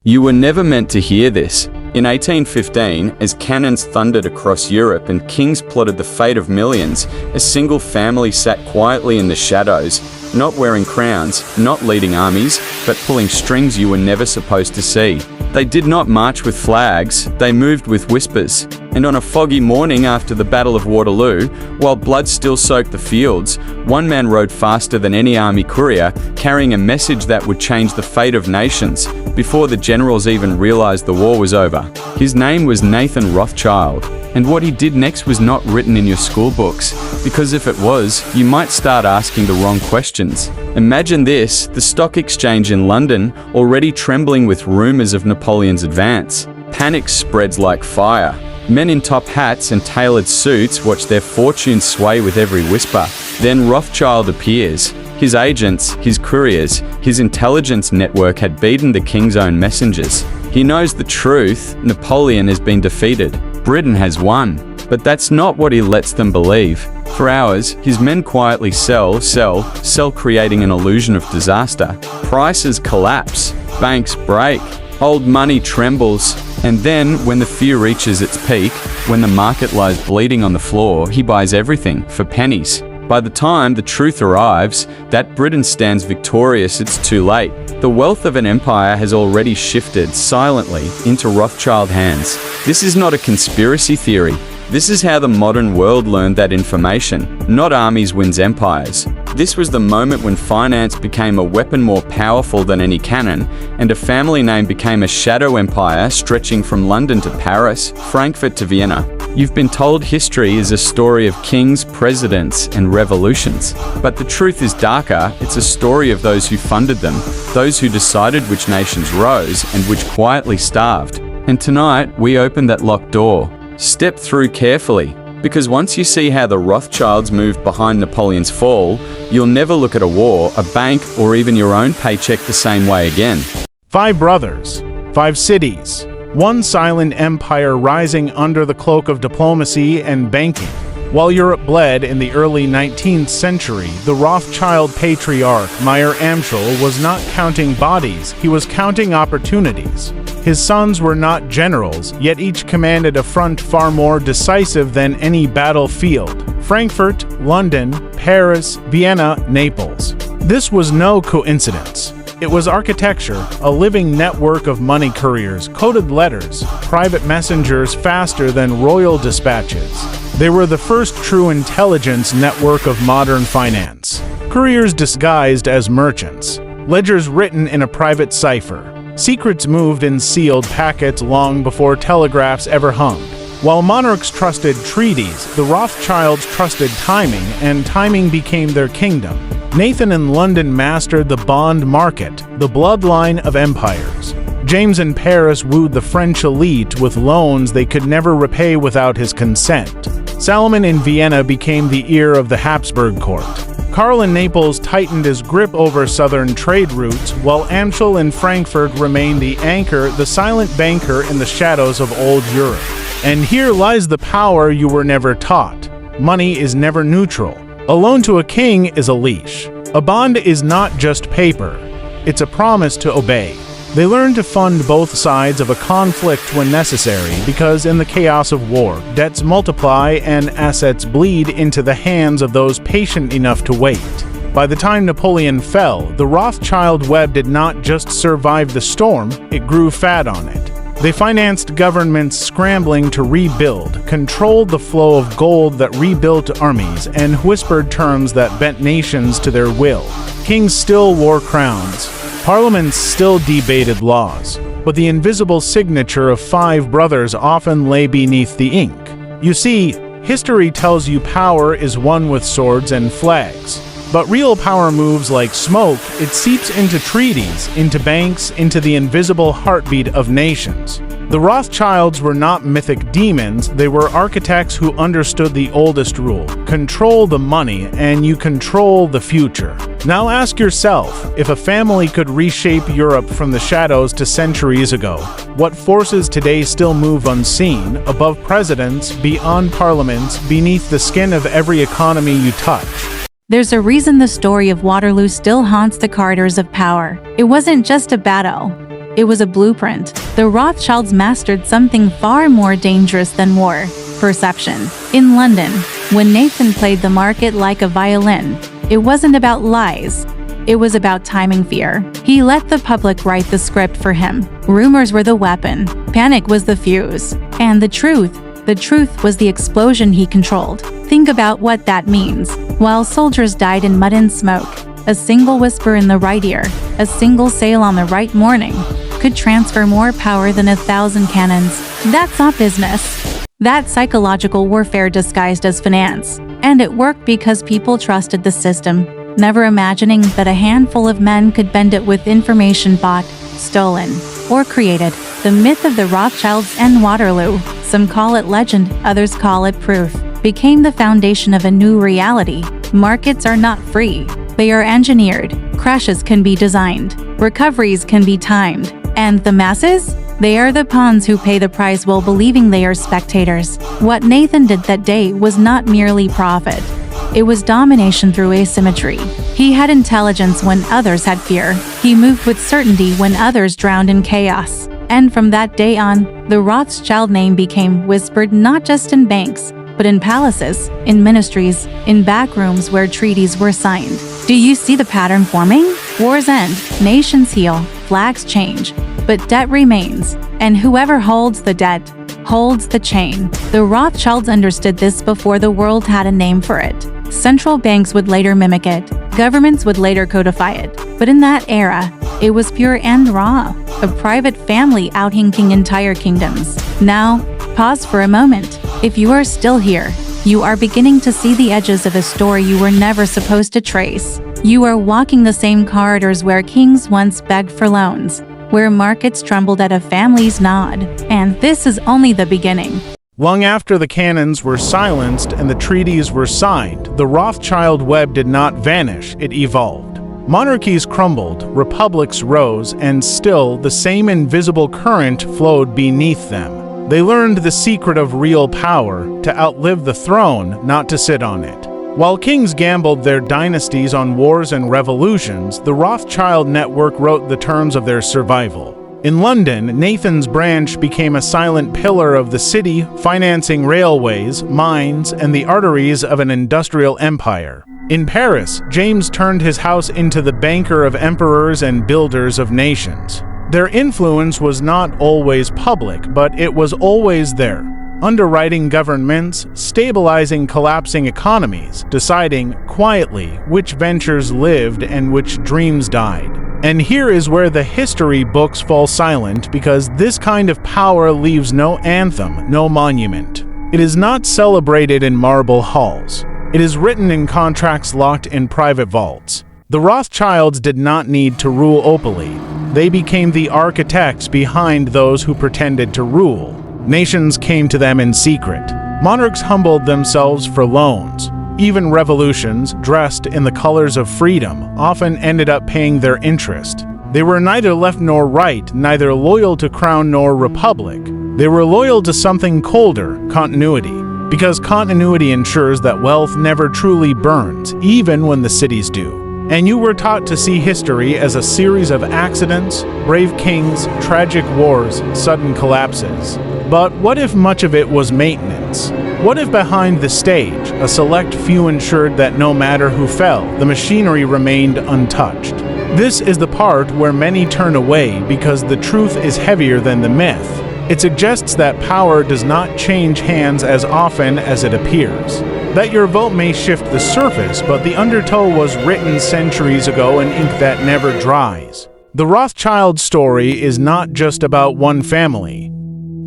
You were never meant to hear this. In 1815, as cannons thundered across Europe and kings plotted the fate of millions, a single family sat quietly in the shadows, not wearing crowns, not leading armies, but pulling strings you were never supposed to see. They did not march with flags, they moved with whispers. And on a foggy morning after the Battle of Waterloo, while blood still soaked the fields, one man rode faster than any army courier, carrying a message that would change the fate of nations, before the generals even realized the war was over. His name was Nathan Rothschild, and what he did next was not written in your school books, because if it was, you might start asking the wrong questions. Imagine this, the stock exchange in London, already trembling with rumors of Napoleon's advance. Panic spreads like fire. Men in top hats and tailored suits watch their fortunes sway with every whisper. Then Rothschild appears. His agents, his couriers, his intelligence network had beaten the king's own messengers. He knows the truth. Napoleon has been defeated. Britain has won. But that's not what he lets them believe. For hours, his men quietly sell, creating an illusion of disaster. Prices collapse. Banks break. Old money trembles. And then, when the fear reaches its peak, when the market lies bleeding on the floor, he buys everything for pennies. By the time the truth arrives, that Britain stands victorious, it's too late. The wealth of an empire has already shifted silently into Rothschild hands. This is not a conspiracy theory. This is how the modern world learned that information. Not armies wins empires. This was the moment when finance became a weapon more powerful than any cannon, and a family name became a shadow empire stretching from London to Paris, Frankfurt to Vienna. You've been told history is a story of kings, presidents, and revolutions. But the truth is darker. It's a story of those who funded them, those who decided which nations rose and which quietly starved. And tonight, we open that locked door. Step through carefully, because once you see how the Rothschilds moved behind Napoleon's fall, you'll never look at a war, a bank, or even your own paycheck the same way again. 5 brothers, 5 cities, one silent empire rising under the cloak of diplomacy and banking. While Europe bled in the early 19th century, the Rothschild patriarch Meyer Amschel was not counting bodies, he was counting opportunities. His sons were not generals, yet each commanded a front far more decisive than any battlefield. Frankfurt, London, Paris, Vienna, Naples. This was no coincidence. It was architecture, a living network of money couriers, coded letters, private messengers faster than royal dispatches. They were the first true intelligence network of modern finance. Couriers disguised as merchants. Ledgers written in a private cipher. Secrets moved in sealed packets long before telegraphs ever hummed. While monarchs trusted treaties, the Rothschilds trusted timing, and timing became their kingdom. Nathan in London mastered the bond market, the bloodline of empires. James in Paris wooed the French elite with loans they could never repay without his consent. Salomon in Vienna became the ear of the Habsburg court. Karl in Naples tightened his grip over southern trade routes, while Amschel in Frankfurt remained the anchor, the silent banker in the shadows of old Europe. And here lies the power you were never taught. Money is never neutral. A loan to a king is a leash. A bond is not just paper. It's a promise to obey. They learn to fund both sides of a conflict when necessary, because in the chaos of war, debts multiply and assets bleed into the hands of those patient enough to wait. By the time Napoleon fell, the Rothschild web did not just survive the storm, it grew fat on it. They financed governments scrambling to rebuild, controlled the flow of gold that rebuilt armies, and whispered terms that bent nations to their will. Kings still wore crowns. Parliaments still debated laws, but the invisible signature of 5 brothers often lay beneath the ink. You see, history tells you power is won with swords and flags. But real power moves like smoke. It seeps into treaties, into banks, into the invisible heartbeat of nations. The Rothschilds were not mythic demons, they were architects who understood the oldest rule. Control the money, and you control the future. Now ask yourself, if a family could reshape Europe from the shadows to centuries ago, what forces today still move unseen, above presidents, beyond parliaments, beneath the skin of every economy you touch? There's a reason the story of Waterloo still haunts the corridors of power. It wasn't just a battle. It was a blueprint. The Rothschilds mastered something far more dangerous than war: perception. In London, when Nathan played the market like a violin, it wasn't about lies. It was about timing fear. He let the public write the script for him. Rumors were the weapon. Panic was the fuse. And the truth was the explosion he controlled. Think about what that means. While soldiers died in mud and smoke, a single whisper in the right ear, a single sail on the right morning, could transfer more power than 1,000 cannons. That's not business. That's psychological warfare disguised as finance. And it worked because people trusted the system, never imagining that a handful of men could bend it with information bought, stolen, or created. The myth of the Rothschilds and Waterloo, some call it legend, others call it proof, became the foundation of a new reality. Markets are not free. They are engineered. Crashes can be designed. Recoveries can be timed. And the masses? They are the pawns who pay the price while believing they are spectators. What Nathan did that day was not merely profit. It was domination through asymmetry. He had intelligence when others had fear. He moved with certainty when others drowned in chaos. And from that day on, the Rothschild name became whispered not just in banks, but in palaces, in ministries, in back rooms where treaties were signed. Do you see the pattern forming? Wars end, nations heal, flags change, but debt remains. And whoever holds the debt holds the chain. The Rothschilds understood this before the world had a name for it. Central banks would later mimic it. Governments would later codify it. But in that era, it was pure and raw. A private family out-hinking entire kingdoms. Now, pause for a moment. If you are still here, you are beginning to see the edges of a story you were never supposed to trace. You are walking the same corridors where kings once begged for loans, where markets trembled at a family's nod. And this is only the beginning. Long after the cannons were silenced and the treaties were signed, the Rothschild web did not vanish, it evolved. Monarchies crumbled, republics rose, and still the same invisible current flowed beneath them. They learned the secret of real power, to outlive the throne, not to sit on it. While kings gambled their dynasties on wars and revolutions, the Rothschild network wrote the terms of their survival. In London, Nathan's branch became a silent pillar of the city, financing railways, mines, and the arteries of an industrial empire. In Paris, James turned his house into the banker of emperors and builders of nations. Their influence was not always public, but it was always there. Underwriting governments, stabilizing collapsing economies, deciding, quietly, which ventures lived and which dreams died. And here is where the history books fall silent, because this kind of power leaves no anthem, no monument. It is not celebrated in marble halls. It is written in contracts locked in private vaults. The Rothschilds did not need to rule openly. They became the architects behind those who pretended to rule. Nations came to them in secret. Monarchs humbled themselves for loans. Even revolutions, dressed in the colors of freedom, often ended up paying their interest. They were neither left nor right, neither loyal to crown nor republic. They were loyal to something colder, continuity. Because continuity ensures that wealth never truly burns, even when the cities do. And you were taught to see history as a series of accidents, brave kings, tragic wars, sudden collapses. But what if much of it was maintenance? What if behind the stage, a select few ensured that no matter who fell, the machinery remained untouched? This is the part where many turn away because the truth is heavier than the myth. It suggests that power does not change hands as often as it appears. That your vote may shift the surface, but the undertow was written centuries ago in ink that never dries. The Rothschild story is not just about one family.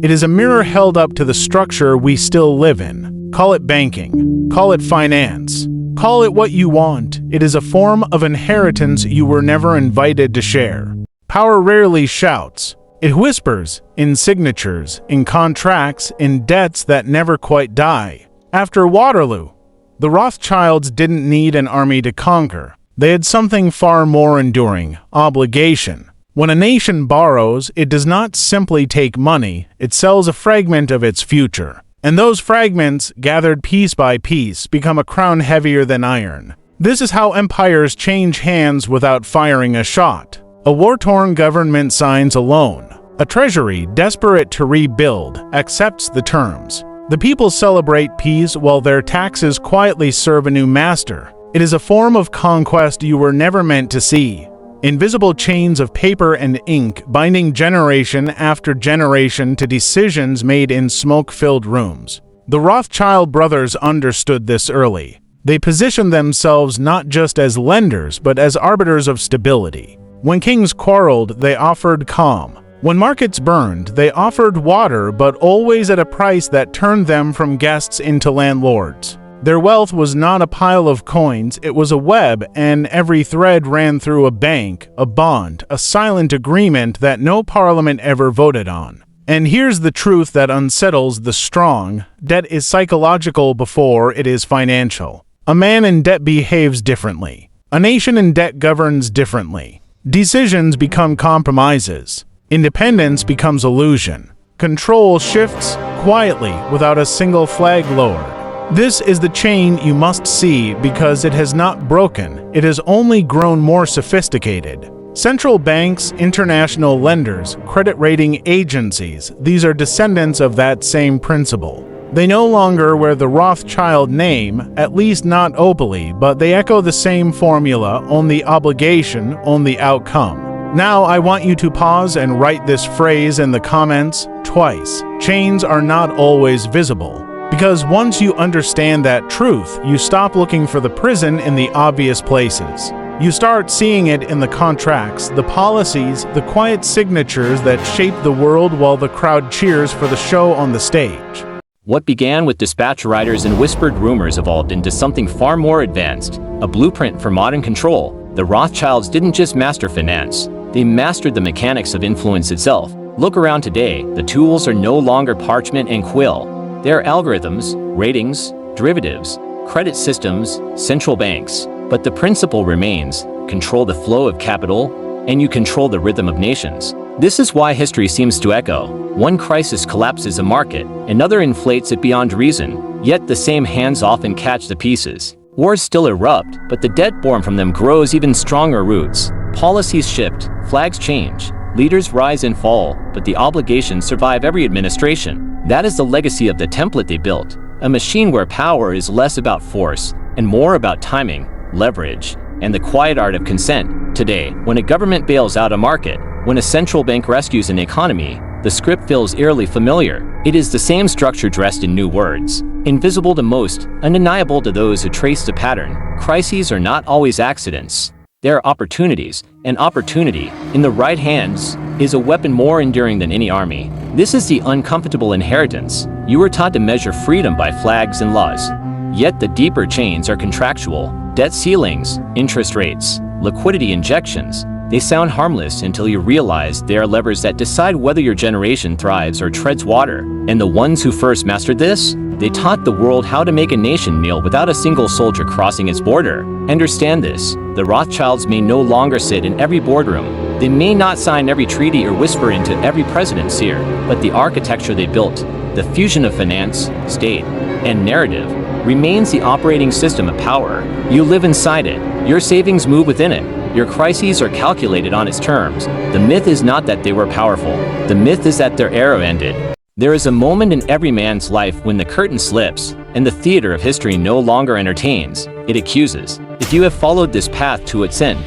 It is a mirror held up to the structure we still live in. Call it banking. Call it finance. Call it what you want. It is a form of inheritance you were never invited to share. Power rarely shouts. It whispers, in signatures, in contracts, in debts that never quite die. After Waterloo, the Rothschilds didn't need an army to conquer. They had something far more enduring: obligation. When a nation borrows, it does not simply take money, it sells a fragment of its future. And those fragments, gathered piece by piece, become a crown heavier than iron. This is how empires change hands without firing a shot. A war-torn government signs a loan. A treasury, desperate to rebuild, accepts the terms. The people celebrate peace while their taxes quietly serve a new master. It is a form of conquest you were never meant to see. Invisible chains of paper and ink binding generation after generation to decisions made in smoke-filled rooms. The Rothschild brothers understood this early. They positioned themselves not just as lenders but as arbiters of stability. When kings quarreled, they offered calm. When markets burned, they offered water, but always at a price that turned them from guests into landlords. Their wealth was not a pile of coins, it was a web, and every thread ran through a bank, a bond, a silent agreement that no parliament ever voted on. And here's the truth that unsettles the strong: debt is psychological before it is financial. A man in debt behaves differently. A nation in debt governs differently. Decisions become compromises. Independence becomes illusion. Control shifts quietly without a single flag lowered. This is the chain you must see because it has not broken, it has only grown more sophisticated. Central banks, international lenders, credit rating agencies, these are descendants of that same principle. They no longer wear the Rothschild name, at least not openly, but they echo the same formula: own the obligation, own the outcome. Now I want you to pause and write this phrase in the comments twice. Chains are not always visible. Because once you understand that truth, you stop looking for the prison in the obvious places. You start seeing it in the contracts, the policies, the quiet signatures that shape the world while the crowd cheers for the show on the stage. What began with dispatch riders and whispered rumors evolved into something far more advanced, a blueprint for modern control. The Rothschilds didn't just master finance, they mastered the mechanics of influence itself. Look around today, the tools are no longer parchment and quill. They are algorithms, ratings, derivatives, credit systems, central banks. But the principle remains: control the flow of capital, and you control the rhythm of nations. This is why history seems to echo. One crisis collapses a market, another inflates it beyond reason, yet the same hands often catch the pieces. Wars still erupt, but the debt born from them grows even stronger roots. Policies shift, flags change, leaders rise and fall, but the obligations survive every administration. That is the legacy of the template they built, a machine where power is less about force and more about timing, leverage, and the quiet art of consent. Today, when a government bails out a market, when a central bank rescues an economy, the script feels eerily familiar. It is the same structure dressed in new words. Invisible to most, undeniable to those who trace the pattern. Crises are not always accidents. They are opportunities, and opportunity, in the right hands, is a weapon more enduring than any army. This is the uncomfortable inheritance. You were taught to measure freedom by flags and laws. Yet the deeper chains are contractual. Debt ceilings, interest rates, liquidity injections. They sound harmless until you realize they are levers that decide whether your generation thrives or treads water. And the ones who first mastered this? They taught the world how to make a nation kneel without a single soldier crossing its border. Understand this: the Rothschilds may no longer sit in every boardroom. They may not sign every treaty or whisper into every president's ear, but the architecture they built, the fusion of finance, state, and narrative, remains the operating system of power. You live inside it. Your savings move within it. Your crises are calculated on its terms. The myth is not that they were powerful. The myth is that their era ended. There is a moment in every man's life when the curtain slips, and the theater of history no longer entertains, it accuses. If you have followed this path to its end,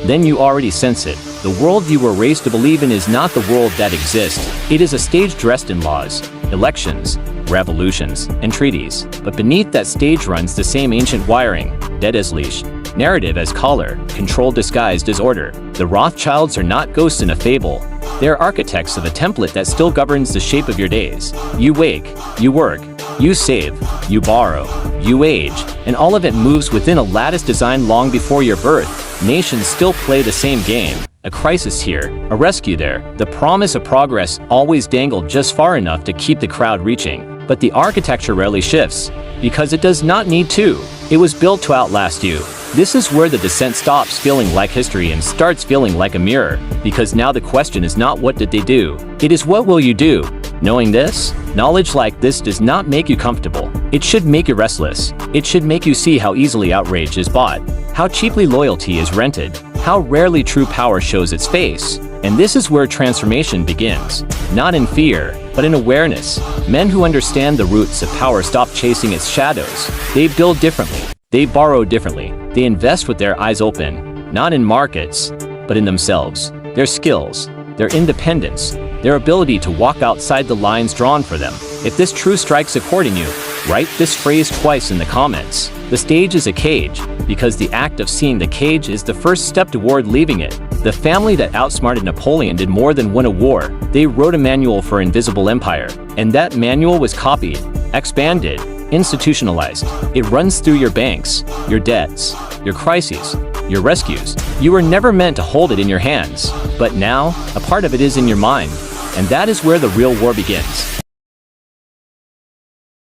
then you already sense it. The world you were raised to believe in is not the world that exists. It is a stage dressed in laws, elections, revolutions, and treaties. But beneath that stage runs the same ancient wiring: debt as leash, narrative as collar, control disguised as order. The Rothschilds are not ghosts in a fable. They are architects of a template that still governs the shape of your days. You wake, you work, you save, you borrow, you age, and all of it moves within a lattice designed long before your birth. Nations still play the same game. A crisis here, a rescue there. The promise of progress always dangled just far enough to keep the crowd reaching. But the architecture rarely shifts, because it does not need to. It was built to outlast you. This is where the descent stops feeling like history and starts feeling like a mirror, because now the question is not what did they do, it is what will you do. Knowing this, knowledge like this does not make you comfortable. It should make you restless. It should make you see how easily outrage is bought, how cheaply loyalty is rented, how rarely true power shows its face. And this is where transformation begins. Not in fear, but in awareness. Men who understand the roots of power stop chasing its shadows. They build differently. They borrow differently. They invest with their eyes open, not in markets, but in themselves, their skills, their independence, their ability to walk outside the lines drawn for them. If this truth strikes a chord in you, write this phrase twice in the comments. The stage is a cage, because the act of seeing the cage is the first step toward leaving it. The family that outsmarted Napoleon did more than win a war. They wrote a manual for invisible empire, and that manual was copied, expanded, institutionalized. It runs through your banks, your debts, your crises, your rescues. You were never meant to hold it in your hands, but now, a part of it is in your mind, and that is where the real war begins.